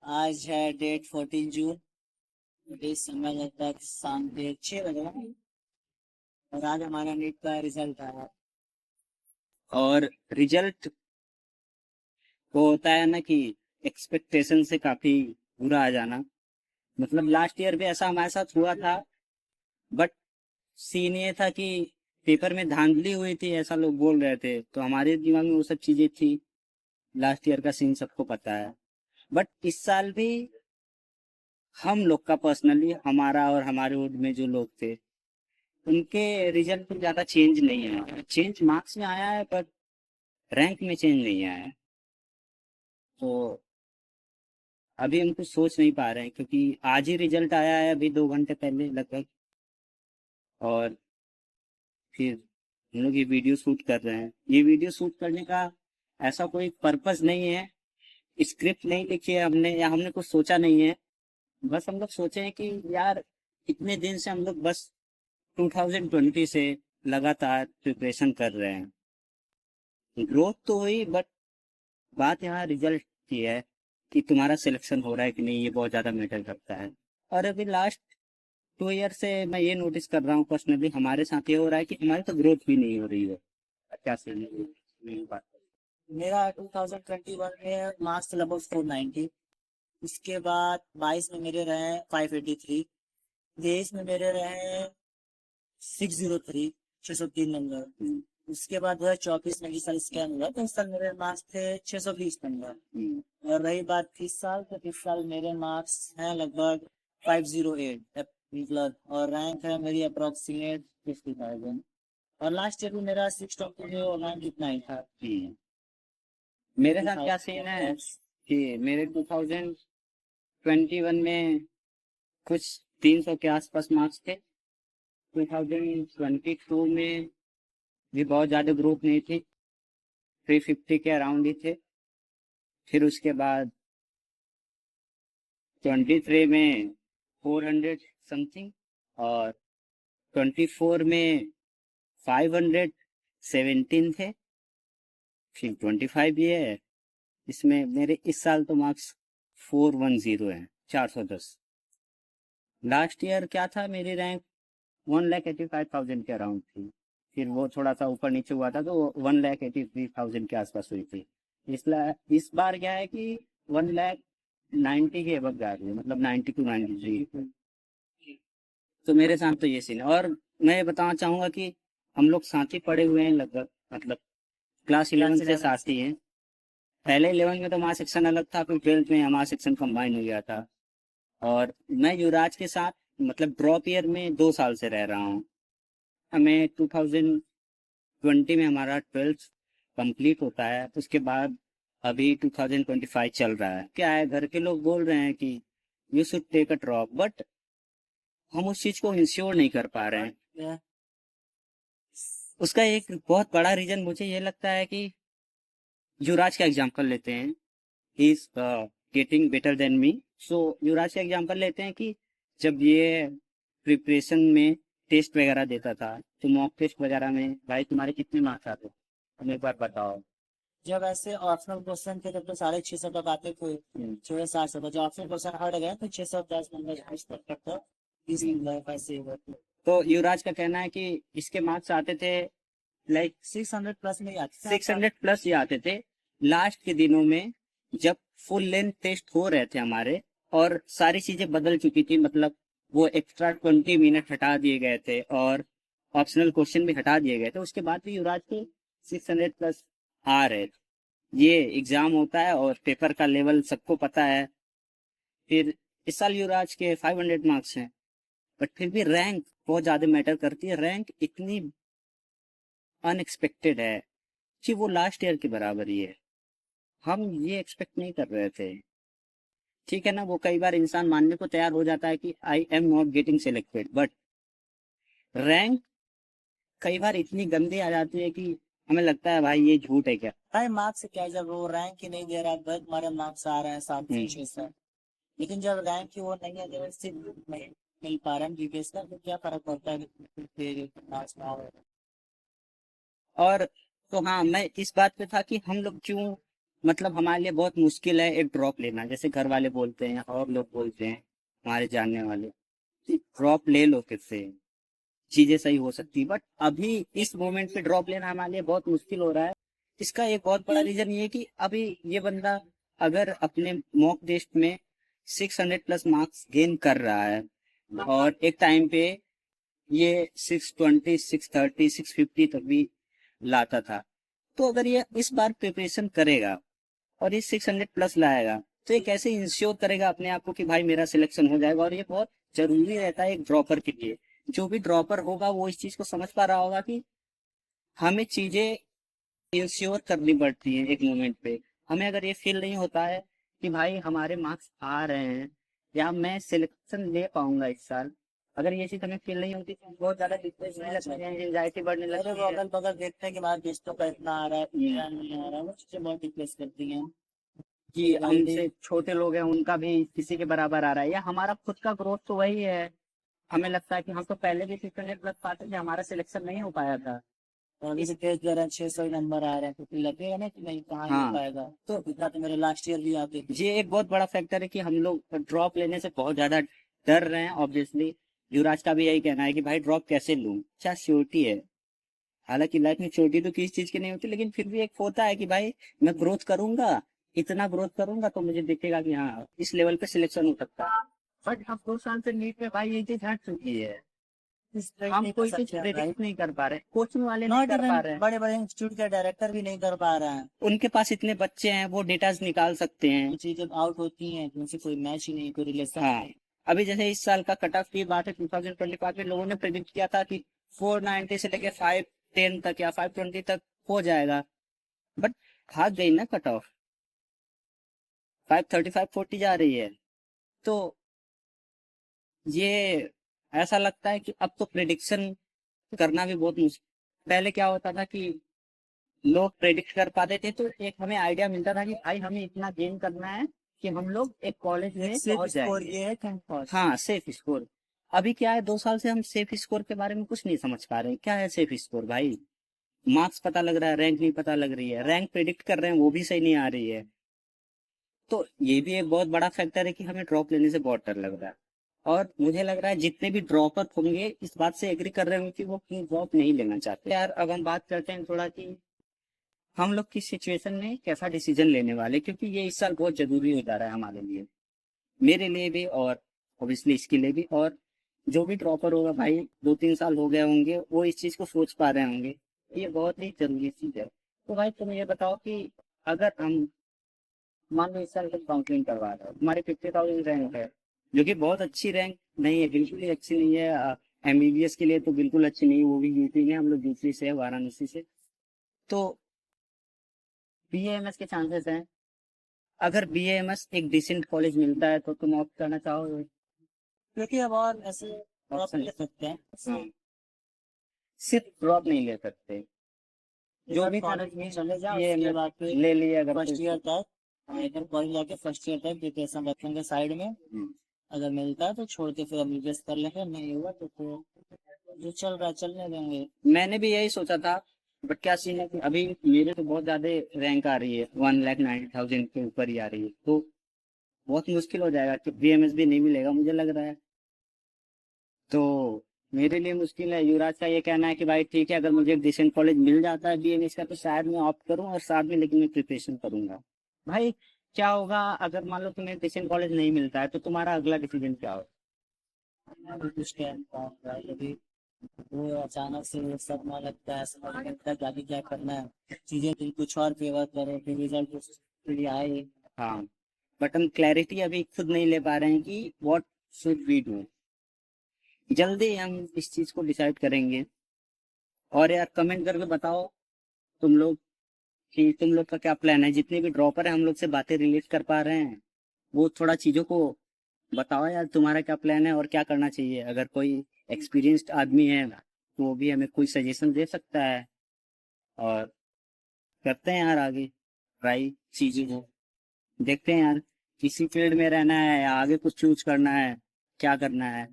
आज है डेट 14 जून। इस समय लगभग शाम के 6 बजे और आज हमारा नीट का रिजल्ट आया। और रिजल्ट वो होता है ना कि एक्सपेक्टेशन से काफी बुरा आ जाना। मतलब लास्ट ईयर भी ऐसा हमारे साथ हुआ था, बट सीन ये था कि पेपर में धांधली हुई थी, ऐसा लोग बोल रहे थे, तो हमारे दिमाग में वो सब चीजें थी। लास्ट ईयर का सीन सबको पता है। बट इस साल भी हम लोग का पर्सनली, हमारा और हमारे वोट में जो लोग थे, उनके रिजल्ट में ज्यादा चेंज नहीं आया। चेंज मार्क्स में आया है, पर रैंक में चेंज नहीं आया है। तो अभी हम कुछ सोच नहीं पा रहे हैं, क्योंकि आज ही रिजल्ट आया है, अभी 2 घंटे पहले लगभग। और फिर हम लोग ये वीडियो शूट कर रहे हैं। ये वीडियो शूट करने का ऐसा कोई पर्पस नहीं है, स्क्रिप्ट नहीं लिखी है हमने, या हमने कुछ सोचा नहीं है। बस हम लोग सोचे हैं कि यार, इतने दिन से हम लोग बस 2020 से लगातार प्रिपरेशन कर रहे हैं। ग्रोथ तो हुई, बट बात यहाँ रिजल्ट की है कि तुम्हारा सिलेक्शन हो रहा है कि नहीं, ये बहुत ज़्यादा मैटर करता है। और अभी लास्ट 2 ईयर से मैं ये नोटिस कर रहा हूँ पर्सनली, हमारे साथ ये हो रहा है कि हमारी तो ग्रोथ भी नहीं हो रही है। क्या सीन है मेरी बात? मेरा 2021 में मार्क्स थे लगभग 490। उसके बाद 22 में मेरे रहे 583। 23 में मेरे रहे 603, 603 नंबर। उसके बाद 2024 में जिस साल स्कैम हुआ तो उस साल मेरे मार्क्स थे 620 नंबर। और रही बात इस साल, तो इस साल मेरे मार्क्स हैं लगभग 508 मतलब, और रैंक है मेरी अप्रोक्सीमेट 50,000। और लास्ट ईयर भी मेरा 6 रैंक इतना ही था। मेरे साथ क्या सीन है कि मेरे 2021 में कुछ 300 के आसपास मार्क्स थे। 2022 में भी बहुत ज़्यादा ग्रोथ नहीं थी, 350 के अराउंड ही थे। फिर उसके बाद 23 में 400 समथिंग, और 24 में 517 थे। फिर 25 ये है, इसमें मेरे इस साल तो मार्क्स 410 है, 410। लास्ट ईयर क्या था, मेरी रैंक 1,85,000 के अराउंड थी। फिर वो थोड़ा सा ऊपर नीचे हुआ था, तो 1,83,000 के आसपास हुई थी। इस बार क्या है कि 1,90,000 के अबव जा रही है, मतलब 92-93। तो मेरे साथ तो ये सीन है। और मैं ये बताना चाहूंगा कि हम लोग साथ ही पढ़े हुए हैं लगभग, मतलब क्लास 11 से साथ ही हैं। पहले 11 में तो हमारा सेक्शन अलग था, फिर 12th में हमारा सेक्शन कंबाइन हो गया था। और मैं युवराज के साथ, मतलब ड्रॉप ईयर में 2 साल से रह रहा हूँ। हमें 2020 में हमारा 12th कंप्लीट होता है, उसके बाद अभी 2025 चल रहा है। क्या है, घर के लोग बोल रहे हैं कि you should take a drop, but हम उस चीज को इंश्योर नहीं कर पा रहे हैं। उसका एक बहुत बड़ा रीजन मुझे ये लगता है कि युवराज का एग्जाम्पल लेते हैं। He is getting better than me. So Yuvraj का एग्जाम्पल लेते हैं कि जब ये प्रिपरेशन में टेस्ट वगैरह देता था, तो मॉक टेस्ट वगैरह में भाई तुम्हारे कितने मार्क्स आते, तुम एक बार बताओ। जब ऐसे ऑप्शनल क्वेश्चन थे तब तो 650 तक आते थे। 660 जब ऑप्शनल क्वेश्चन हट गए तो 610 नंबर तक था। 20 नंबर ऐसे हुए थे। तो युवराज का कहना है कि इसके मार्क्स आते थे लाइक 600 प्लस में ही आते थे। 600 प्लस ही आते थे लास्ट के दिनों में, जब फुल लेंथ टेस्ट हो रहे थे हमारे, और सारी चीजें बदल चुकी थी। मतलब वो एक्स्ट्रा 20 मिनट हटा दिए गए थे, और ऑप्शनल क्वेश्चन भी हटा दिए गए थे। उसके बाद भी युवराज के 600 प्लस आ रहे थे। ये एग्जाम होता है और पेपर का लेवल सबको पता है। फिर इस साल युवराज के 500 मार्क्स हैं, बट फिर भी रैंक बहुत ज्यादा मैटर करती है। रैंक इतनी अनएक्सपेक्टेड है कि वो लास्ट ईयर के बराबर ही है। हम ये एक्सपेक्ट नहीं कर रहे थे। ठीक है ना, वो कई बार इंसान मानने को तैयार हो जाता है कि I am not getting selected, but rank कई बार इतनी गंदी आ जाती है कि हमें लगता है भाई ये झूठ है क्या। भाई मार्क्स से क्या, जब वो रैंक ही नहीं दे रहा है, तुम्हारे मार्क्स आ रहे हैं 700-600, लेकिन जब रैंक ही वो नहीं है, जब सिर्फ नहीं मिल पा रहा है जीपीएस का, तो क्या फर्क पड़ता है कि फिर मार्क्स ना हो। और तो हाँ, मैं इस बात पे था कि हम लोग क्यों मतलब हमारे लिए बहुत मुश्किल है एक ड्रॉप लेना, जैसे घर वाले बोलते हैं और लोग बोलते हैं हमारे जानने वाले, ड्रॉप ले लो किससे चीजें सही हो सकती, बट अभी इस मोमेंट पे ड्रॉप लेना हमारे लिए बहुत मुश्किल हो रहा है। इसका एक बहुत बड़ा रीजन ये है कि अभी ये बंदा अगर अपने मॉक टेस्ट में 600 प्लस मार्क्स गेन कर रहा है और एक टाइम पे ये 620 630 650 तक भी लाता था, तो अगर ये इस बार प्रिपरेशन करेगा और ये 600 प्लस लाएगा तो ये कैसे इंश्योर करेगा अपने आप को कि भाई मेरा सिलेक्शन हो जाएगा। और ये बहुत जरूरी रहता है एक ड्रॉपर के लिए। जो भी ड्रॉपर होगा वो इस चीज को समझ पा रहा होगा कि हमें चीजें इंश्योर करनी पड़ती है एक मोमेंट पे। हमें अगर ये फील नहीं होता है कि भाई हमारे मार्क्स आ रहे हैं या मैं सिलेक्शन ले पाऊंगा इस साल, अगर ये चीज हमें फील नहीं होती तो बहुत ज्यादा डिप्रेस होने लगते हैं, एंजाइटी बढ़ने अरे लगती वो है। अगल बगल देखते हैं कि हमारे टेस्टों का इतना आ रहा है, इतना नहीं आ रहा है, वो चीजें बहुत डिप्रेस करती हैं। कि हमसे छोटे लोग हैं उनका भी किसी के बराबर आ रहा है या हमारा खुद का ग्रोथ तो वही है। हमें लगता है कि हम तो पहले भी 600 प्लस पाते थे, हमारा सिलेक्शन नहीं हो पाया था। और अभी से टेस्ट दे रहे हैं, 600 नंबर आ रहे हैं, तो फिर लगेगा ना कि नहीं, कहाँ ही हो हाँ, पाएगा। तो इतना तो मेरे लास्ट ईयर भी आते थे। ये एक बहुत बड़ा फैक्टर है कि हम लोग ड्रॉप लेने से बहुत ज्यादा डर रहे हैं ऑब्वियसली। युवराज का भी यही कहना है कि भाई ड्रॉप कैसे लूं, क्या श्योरिटी है। हालांकि लाइफ में श्योरिटी तो किसी चीज की नहीं होती, लेकिन फिर भी एक होता है कि भाई मैं ग्रोथ करूंगा, इतना ग्रोथ करूंगा तो मुझे दिखेगा कि हाँ इस लेवल पे सिलेक्शन हो सकता है। बट अब 2 साल से नीट में भाई ये चीज हट चुकी है। इस तरह हम नहीं कर कोई चीज सकते हैं भाई। प्रेडिक्ट नहीं कर पा रहे, कोचिंग वाले नहीं नॉट कर पा इवन रहे हैं। बड़े बड़े इंस्टीट्यूट के डायरेक्टर भी नहीं कर पा रहे हैं। उनके पास इतने बच्चे हैं, वो डेटाज निकाल सकते हैं। ये चीजें आउट होती हैं तो उनसे कोई मैच ही नहीं, कोई रिलेशन हाँ, नहीं। अभी जैसे इस साल का कट ऑफ की बात है 2025 में लोगों ने प्रेडिक्ट किया था कि 490 से लेके 510 तक या 520 तक हो जाएगा, बट भाग गई ना कट ऑफ, 530 540 जा रही है। तो ये ऐसा लगता है कि अब तो प्रिडिक्शन करना भी बहुत मुश्किल। पहले क्या होता था कि लोग प्रेडिक्ट कर पाते थे तो एक हमें आइडिया मिलता था कि भाई हमें इतना गेन करना है कि हम लोग एक कॉलेज में एक सेफ पहुंच स्कोर जाएंगे। ये है कैंपस। हाँ, सेफ स्कोर। अभी क्या है, 2 साल से हम सेफ स्कोर के बारे में कुछ नहीं समझ पा रहे हैं। क्या है सेफ स्कोर भाई? मार्क्स पता लग रहा है, रैंक नहीं पता लग रही है, रैंक प्रिडिक्ट कर रहे हैं वो भी सही नहीं आ रही है। तो ये भी एक बहुत बड़ा फैक्टर है कि हमें ड्रॉप लेने से बहुत डर लग रहा है। और मुझे लग रहा है जितने भी ड्रॉपर होंगे इस बात से एग्री कर रहे होंगे कि वो ड्रॉप नहीं लेना चाहते। यार अब हम बात करते हैं थोड़ा कि हम लोग किस सिचुएशन में कैसा डिसीजन लेने वाले, क्योंकि ये इस साल बहुत जरूरी हो जा रहा है हमारे लिए, मेरे लिए भी और ऑब्वियसली इसके लिए भी। और जो भी ड्रॉपर होगा भाई, 2-3 साल हो गए होंगे, वो इस चीज को सोच पा रहे होंगे। ये बहुत ही जरूरी चीज है। तो भाई तुम ये बताओ कि अगर हम मान लो इस साल कुछ काउंसलिंग करवा रहे हो, तुम्हारी 50,000 रैंक है, जो कि बहुत अच्छी रैंक नहीं है, बिल्कुल ही अच्छी नहीं है। एमबीबीएस के लिए तो बिल्कुल अच्छी नहीं है, वो भी यूपी में, हम लोग यूपी से है, वाराणसी से। तो बीएएमएस के चांसेस हैं। अगर बीएएमएस एक डिसेंट कॉलेज मिलता है तो तुम ऑप्ट करना चाहोगे? क्योंकि अब और ऐसे ड्रॉप ऑप्शन ले सकते हैं। हाँ, सिर्फ ड्रॉप नहीं ले सकते, जो भी कॉलेज में चले जाओ, ये उसके बाद फिर ले लिया अगर फर्स्ट ईयर तक, इधर कॉलेज जाके फर्स्ट ईयर तक प्रिपरेशन रखेंगे साइड में। अगर मिलता है तो छोड़ के फिर एमबीबीएस कर लेंगे, नहीं हुआ तो फिर जो चल रहा है चलने देंगे। मैंने भी यही सोचा था, बट क्या सीन है कि अभी मेरे तो बहुत ज्यादा रैंक आ रही है, 1,90,000 के ऊपर ही आ रही है, तो बहुत मुश्किल हो जाएगा कि बीएमएस भी नहीं मिलेगा मुझे लग रहा है। तो मेरे लिए मुश्किल है। युवराज का ये कहना है कि भाई ठीक है, अगर मुझे एक डिसेंट कॉलेज मिल जाता है बीएमएस का तो शायद मैं ऑप्ट करूं, और साथ में लेकिन मैं प्रिपरेशन करूंगा। भाई क्या होगा अगर मान लो तुम्हें डिसेंट कॉलेज नहीं मिलता है, तो तुम्हारा अगला डिसीजन क्या होगा? अभी कुछ टाइम बाद अभी वो अचानक से वो सब ना लगता है, समझ नहीं लगता कि आगे क्या करना है, चीजें फिर कुछ और फेवर करे, फिर रिजल्ट फिर आए। हाँ, बट हम क्लैरिटी अभी खुद नहीं ले पा रहे हैं कि व्हाट शुड वी डू। जल्दी हम इस चीज को डिसाइड करेंगे। और यार कमेंट करके बताओ तुम लोग कि तुम लोग का क्या प्लान है। जितने भी ड्रॉपर है हम लोग से बातें रिलेट कर पा रहे हैं, वो थोड़ा चीजों को बताओ यार, तुम्हारा क्या प्लान है और क्या करना चाहिए। अगर कोई एक्सपीरियंस्ड आदमी है तो वो भी हमें कोई सजेशन दे सकता है, और करते हैं यार आगे ट्राई चीजों को। देखते हैं यार किसी फील्ड में रहना है या आगे कुछ चूज करना है, क्या करना है।